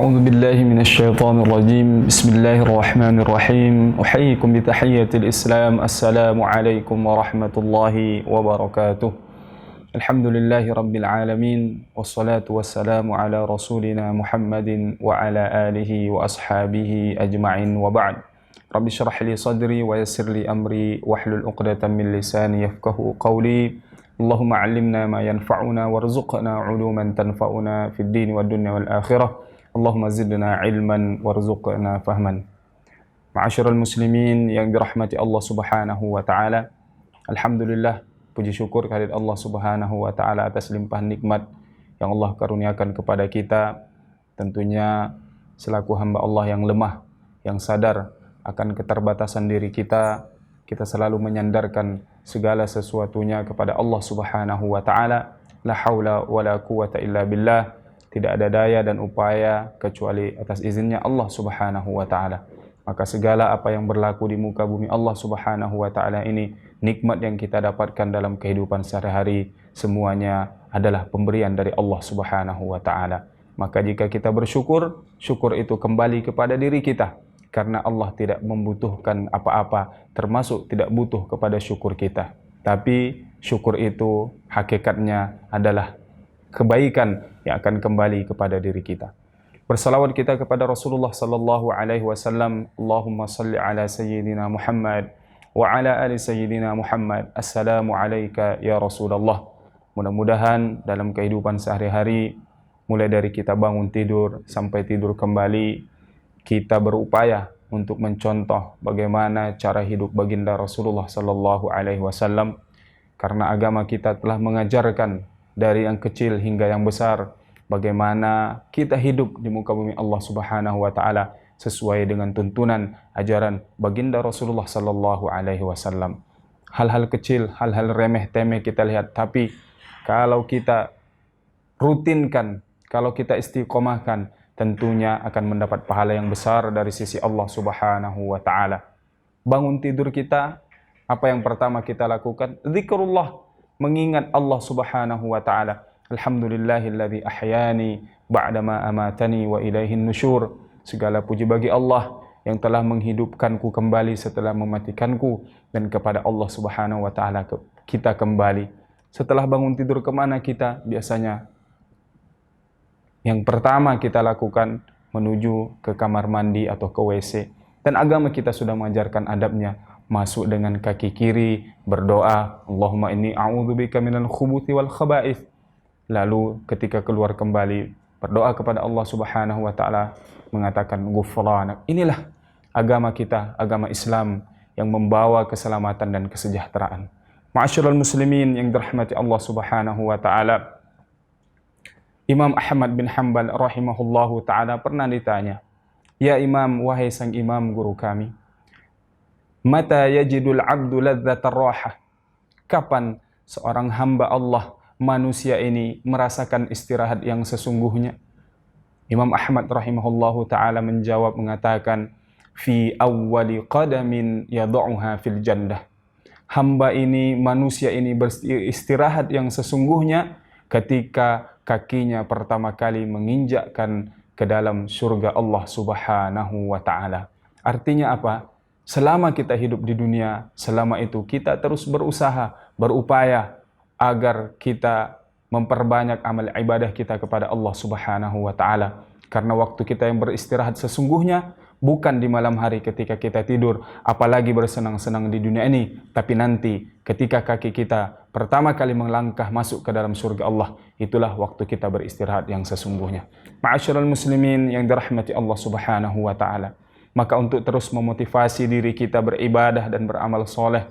أعوذ بالله من الشيطان الرجيم بسم الله الرحمن الرحيم أحييكم بتحية الإسلام السلام عليكم ورحمة الله وبركاته الحمد لله رب العالمين والصلاة والسلام على رسولنا محمد وعلى آله وأصحابه أجمعين وبعد رب اشرح لي صدري ويسر لي أمري واحلل عقدة من لساني يفقهوا قولي اللهم علمنا ما ينفعنا وارزقنا علوما تنفعنا في الدين والدنيا والآخرة Allahumma zidna ilman warzuqna fahman. Ma'asyiral muslimin yang dirahmati Allah Subhanahu wa taala. Alhamdulillah, puji syukur kehadirat Allah Subhanahu wa taala atas limpahan nikmat yang Allah karuniakan kepada kita. Tentunya selaku hamba Allah yang lemah, yang sadar akan keterbatasan diri kita, kita selalu menyandarkan segala sesuatunya kepada Allah Subhanahu wa taala. La haula wala quwata illa billah. Tidak ada daya dan upaya kecuali atas izinnya Allah Subhanahu wa taala. Maka segala apa yang berlaku di muka bumi Allah Subhanahu wa taala ini, nikmat yang kita dapatkan dalam kehidupan sehari-hari, semuanya adalah pemberian dari Allah Subhanahu wa taala. Maka jika kita bersyukur, syukur itu kembali kepada diri kita, karena Allah tidak membutuhkan apa-apa, termasuk tidak butuh kepada syukur kita. Tapi syukur itu hakikatnya adalah kebaikan yang akan kembali kepada diri kita. Bersalawat kita kepada Rasulullah sallallahu alaihi wasallam. Allahumma salli ala sayyidina Muhammad wa ala ali sayyidina Muhammad. Assalamu alayka ya Rasulullah. Mudah-mudahan dalam kehidupan sehari-hari, mulai dari kita bangun tidur sampai tidur kembali, kita berupaya untuk mencontoh bagaimana cara hidup baginda Rasulullah sallallahu alaihi wasallam, karena agama kita telah mengajarkan dari yang kecil hingga yang besar, bagaimana kita hidup di muka bumi Allah Subhanahu wa taala sesuai dengan tuntunan ajaran baginda Rasulullah sallallahu alaihi wasallam. Hal-hal kecil, hal-hal remeh-temeh kita lihat, tapi kalau kita rutinkan, kalau kita istiqomahkan, tentunya akan mendapat pahala yang besar dari sisi Allah Subhanahu wa taala. Bangun tidur kita, apa yang pertama kita lakukan? Zikrullah, mengingat Allah Subhanahu wa taala. Alhamdulillahilladzi ahyani ba'dama amatani wa ilaihin nusyur. Segala puji bagi Allah yang telah menghidupkanku kembali setelah mematikanku, dan kepada Allah Subhanahu wa taala kita kembali. Setelah bangun tidur kemana kita? Biasanya yang pertama kita lakukan menuju ke kamar mandi atau ke WC. Dan agama kita sudah mengajarkan adabnya. Masuk dengan kaki kiri, berdoa, Allahumma inni a'udzubika minal khubuthi wal khaba'ith. Lalu ketika keluar kembali, berdoa kepada Allah Subhanahu wa taala, mengatakan ghufranak. Inilah agama kita, agama Islam yang membawa keselamatan dan kesejahteraan. Ma'asyiral muslimin yang dirahmati Allah Subhanahu wa taala. Imam Ahmad bin Hanbal rahimahullahu taala pernah ditanya, "Ya Imam, wahai sang imam guru kami, mata yajidul abdu ladzatar rahah?" Kapan seorang hamba Allah, manusia ini merasakan istirahat yang sesungguhnya? Imam Ahmad rahimahullahu taala menjawab mengatakan, fi awwali qadamin yad'uha fil jannah. Hamba ini, manusia ini beristirahat yang sesungguhnya ketika kakinya pertama kali menginjakkan ke dalam surga Allah Subhanahu wa taala. Artinya apa? Selama kita hidup di dunia, selama itu kita terus berusaha, berupaya agar kita memperbanyak amal ibadah kita kepada Allah Subhanahu wa taala. Karena waktu kita yang beristirahat sesungguhnya bukan di malam hari ketika kita tidur, apalagi bersenang-senang di dunia ini, tapi nanti ketika kaki kita pertama kali melangkah masuk ke dalam surga Allah, itulah waktu kita beristirahat yang sesungguhnya. Ma'asyiral muslimin yang dirahmati Allah Subhanahu wa taala. Maka untuk terus memotivasi diri kita beribadah dan beramal soleh,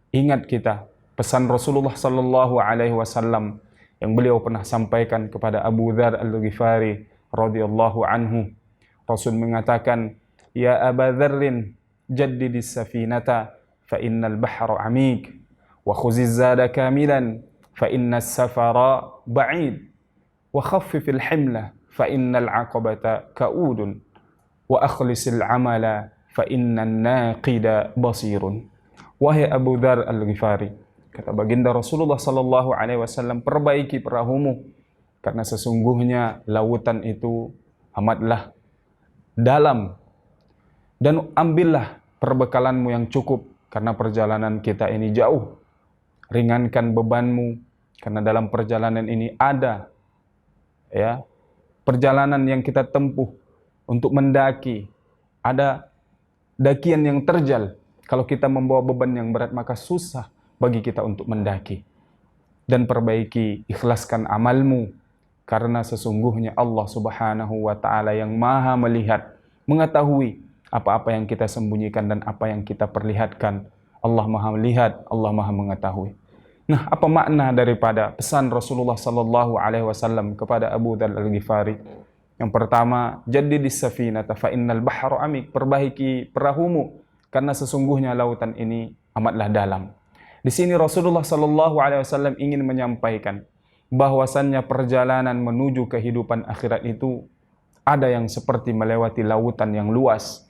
ingat kita pesan Rasulullah sallallahu alaihi wasallam yang beliau pernah sampaikan kepada Abu Dzar Al-Ghifari radhiyallahu anhu. Rasul mengatakan, "Ya Aba Dzarrin, jaddidis safinata fa innal bahra 'amik wa khuziz zada kamilan fa innas safara ba'id wa khaffifil himla fa innal 'aqabata ka'udun wa akhlisil amala fa innan naqida basirun." Wahai Abu Dzar Al-Ghifari, kata baginda Rasulullah sallallahu alaihi wasallam, perbaiki perahumu, karena sesungguhnya lautan itu amatlah dalam, dan ambillah perbekalanmu yang cukup karena perjalanan kita ini jauh. Ringankan bebanmu karena dalam perjalanan ini ada perjalanan yang kita tempuh untuk mendaki. Ada dakian yang terjal. Kalau kita membawa beban yang berat, maka susah bagi kita untuk mendaki. Dan perbaiki, ikhlaskan amalmu, karena sesungguhnya Allah Subhanahu wa Ta'ala yang Maha melihat, mengetahui apa-apa yang kita sembunyikan dan apa yang kita perlihatkan. Allah Maha melihat, Allah Maha mengetahui. Nah, apa makna daripada pesan Rasulullah sallallahu alaihi wasallam kepada Abu Dzar Al-Ghifari? Yang pertama, jaddidis safinata fa innal bahra amik. Perbaiki perahumu karena sesungguhnya lautan ini amatlah dalam. Di sini Rasulullah sallallahu alaihi wasallam ingin menyampaikan bahwasannya perjalanan menuju kehidupan akhirat itu ada yang seperti melewati lautan yang luas,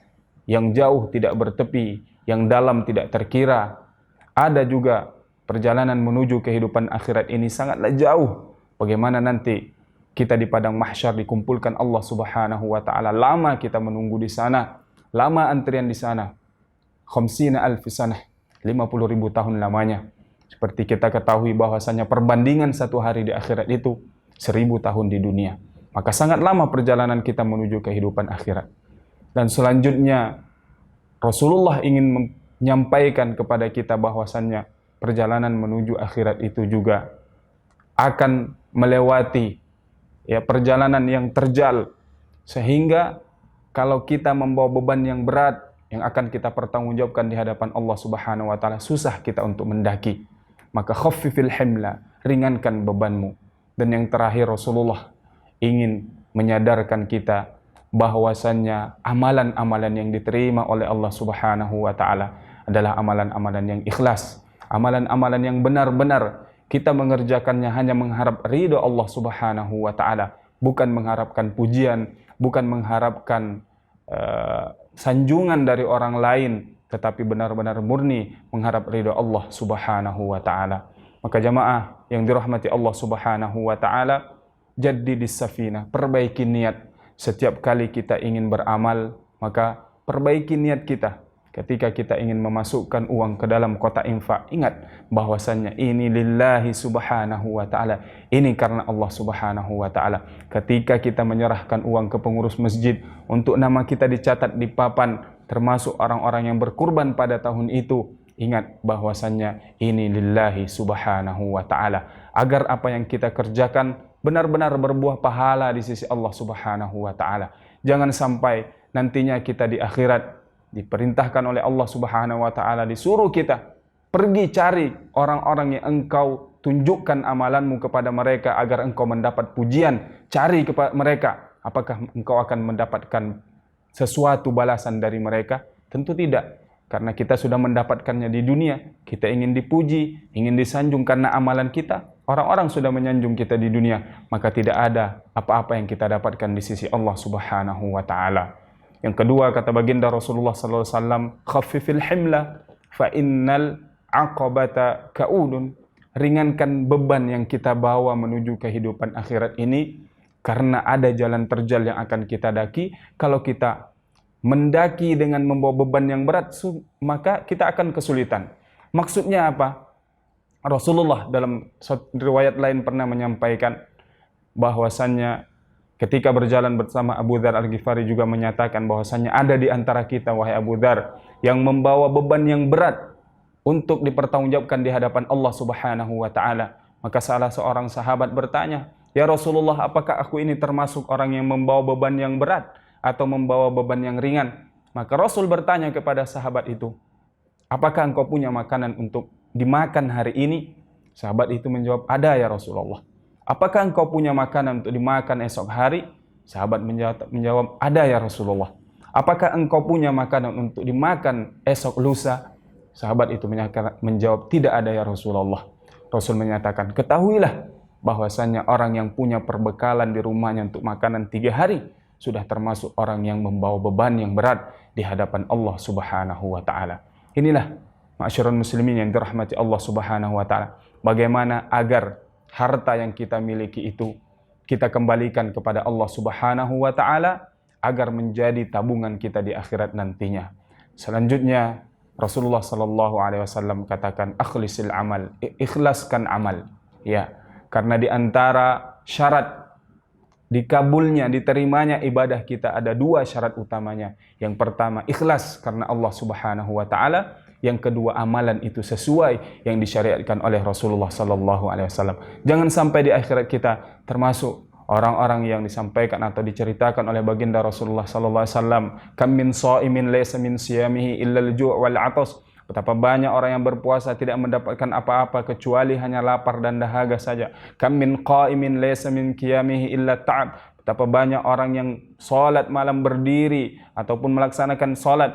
yang jauh tidak bertepi, yang dalam tidak terkira. Ada juga perjalanan menuju kehidupan akhirat ini sangatlah jauh. Bagaimana nanti kita di padang mahsyar dikumpulkan Allah Subhanahu wa Ta'ala. Lama kita menunggu di sana, lama antrian di sana. 50.000 sanah, 50.000 tahun lamanya. Seperti kita ketahui bahwasanya perbandingan satu hari di akhirat itu 1000 tahun di dunia. Maka sangat lama perjalanan kita menuju kehidupan akhirat. Dan selanjutnya Rasulullah ingin menyampaikan kepada kita bahwasannya perjalanan menuju akhirat itu juga akan melewati perjalanan yang terjal, sehingga kalau kita membawa beban yang berat yang akan kita pertanggungjawabkan di hadapan Allah Subhanahu wa Ta'ala, susah kita untuk mendaki. Maka khaffifil himla, ringankan bebanmu. Dan yang terakhir, Rasulullah ingin menyadarkan kita bahwasannya amalan-amalan yang diterima oleh Allah Subhanahu wa Ta'ala adalah amalan-amalan yang ikhlas, amalan-amalan yang benar-benar kita mengerjakannya hanya mengharap ridho Allah Subhanahu wa Ta'ala, bukan mengharapkan pujian, bukan mengharapkan sanjungan dari orang lain, tetapi benar-benar murni mengharap ridho Allah Subhanahu wa Ta'ala. Maka jamaah yang dirahmati Allah Subhanahu wa Ta'ala, jaddidis safinah, perbaiki niat. Setiap kali kita ingin beramal, maka perbaiki niat kita. Ketika kita ingin memasukkan uang ke dalam kotak infak, ingat bahwasannya ini lillahi subhanahu wa ta'ala. Ini karena Allah Subhanahu wa ta'ala. Ketika kita menyerahkan uang ke pengurus masjid untuk nama kita dicatat di papan termasuk orang-orang yang berkurban pada tahun itu, ingat bahwasannya ini lillahi subhanahu wa ta'ala. Agar apa yang kita kerjakan benar-benar berbuah pahala di sisi Allah Subhanahu wa ta'ala. Jangan sampai nantinya kita di akhirat diperintahkan oleh Allah Subhanahu wa ta'ala, disuruh kita pergi cari orang-orang yang engkau tunjukkan amalanmu kepada mereka agar engkau mendapat pujian. Cari kepada mereka, apakah engkau akan mendapatkan sesuatu balasan dari mereka? Tentu tidak, karena kita sudah mendapatkannya di dunia. Kita ingin dipuji, ingin disanjung karena amalan kita. Orang-orang sudah menyanjung kita di dunia, maka tidak ada apa-apa yang kita dapatkan di sisi Allah Subhanahu wa ta'ala. Yang kedua, kata baginda Rasulullah sallallahu alaihi wasallam, khaffifil himla fa innal aqabata kaudun. Ringankan beban yang kita bawa menuju kehidupan akhirat ini, karena ada jalan terjal yang akan kita daki. Kalau kita mendaki dengan membawa beban yang berat, maka kita akan kesulitan. Maksudnya apa? Rasulullah dalam riwayat lain pernah menyampaikan bahwasannya ketika berjalan bersama Abu Dzar Al-Ghifari juga menyatakan bahwasannya ada di antara kita, wahai Abu Dzar, yang membawa beban yang berat untuk dipertanggungjawabkan di hadapan Allah Subhanahu wa ta'ala. Maka salah seorang sahabat bertanya, "Ya Rasulullah, apakah aku ini termasuk orang yang membawa beban yang berat atau membawa beban yang ringan?" Maka Rasul bertanya kepada sahabat itu, "Apakah engkau punya makanan untuk dimakan hari ini?" Sahabat itu menjawab, "Ada ya Rasulullah." "Apakah engkau punya makanan untuk dimakan esok hari?" Sahabat menjawab, "Ada ya Rasulullah." "Apakah engkau punya makanan untuk dimakan esok lusa?" Sahabat itu menjawab, "Tidak ada ya Rasulullah." Rasul menyatakan, "Ketahuilah bahwasanya orang yang punya perbekalan di rumahnya untuk makanan 3 hari sudah termasuk orang yang membawa beban yang berat di hadapan Allah Subhanahu wa ta'ala." Inilah ma'asyiral muslimin yang dirahmati Allah Subhanahu wa ta'ala, bagaimana agar harta yang kita miliki itu kita kembalikan kepada Allah Subhanahu wa ta'ala, agar menjadi tabungan kita di akhirat nantinya. Selanjutnya Rasulullah sallallahu alaihi wasallam katakan akhlisil amal, ikhlaskan amal. Ya, karena di antara syarat dikabulnya, diterimanya ibadah kita ada dua syarat utamanya. Yang pertama ikhlas karena Allah Subhanahu wa taala, yang kedua amalan itu sesuai yang disyariatkan oleh Rasulullah sallallahu alaihi wasallam. Jangan sampai di akhirat kita termasuk orang-orang yang disampaikan atau diceritakan oleh baginda Rasulullah sallallahu alaihi wasallam, kam min shaimin laysa min siyamihi illa al-ju' wal 'atas. Betapa banyak orang yang berpuasa tidak mendapatkan apa-apa kecuali hanya lapar dan dahaga saja. Kam min qaimin laysa min qiyamihi illa ta'ab. Betapa banyak orang yang salat malam berdiri ataupun melaksanakan salat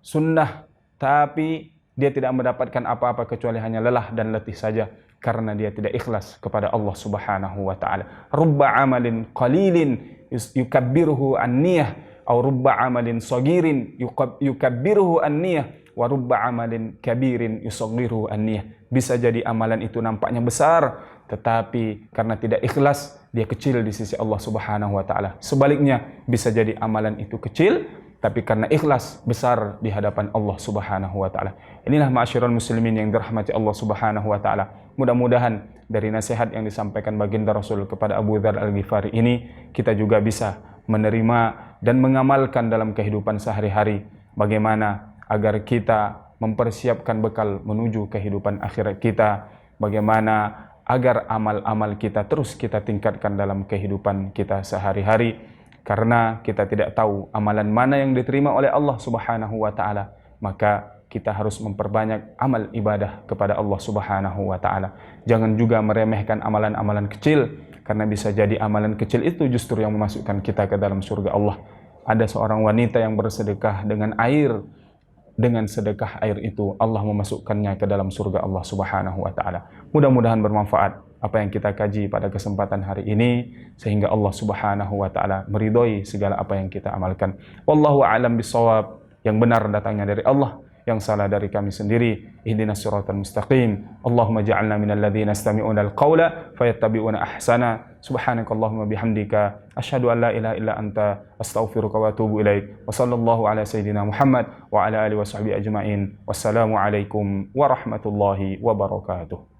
sunnah tapi dia tidak mendapatkan apa-apa kecuali hanya lelah dan letih saja, karena dia tidak ikhlas kepada Allah Subhanahu wa taala. Rubba amalin qalilin yukabbiruhu an-niyah, atau rubba amalin sagirin yukabbiruhu an-niyah, wa rubba amalin kabirin yusaghiruhu an-niyah. Bisa jadi amalan itu nampaknya besar, tetapi karena tidak ikhlas dia kecil di sisi Allah Subhanahu wa taala. Sebaliknya, bisa jadi amalan itu kecil tapi karena ikhlas besar di hadapan Allah Subhanahu wa taala. Inilah ma'asyiral muslimin yang dirahmati Allah Subhanahu wa taala. Mudah-mudahan dari nasihat yang disampaikan baginda Rasul kepada Abu Dzar Al-Ghifari ini kita juga bisa menerima dan mengamalkan dalam kehidupan sehari-hari, bagaimana agar kita mempersiapkan bekal menuju kehidupan akhirat kita, bagaimana agar amal-amal kita terus kita tingkatkan dalam kehidupan kita sehari-hari. Karena kita tidak tahu amalan mana yang diterima oleh Allah Subhanahu wa taala, maka kita harus memperbanyak amal ibadah kepada Allah Subhanahu wa taala. Jangan juga meremehkan amalan-amalan kecil, karena bisa jadi amalan kecil itu justru yang memasukkan kita ke dalam surga Allah. Ada seorang wanita yang bersedekah dengan air, dengan sedekah air itu Allah memasukkannya ke dalam surga Allah Subhanahu wa taala. Mudah-mudahan bermanfaat apa yang kita kaji pada kesempatan hari ini, sehingga Allah Subhanahu wa taala meridhoi segala apa yang kita amalkan. Wallahu a'lam bissawab. Yang benar datangnya dari Allah, yang salah dari kami sendiri. Ihdinas siratal mustaqim. Allahumma ja'alna minal ladzina yastami'una al-qawla fayattabi'una ahsana. Subhanakallahumma bihamdika asyhadu an la ilaha illa anta astaghfiruka wa atubu ilaik. Wa sallallahu ala sayidina Muhammad wa ala alihi washabbihi ajmain. Wassalamu alaikum warahmatullahi wabarakatuh.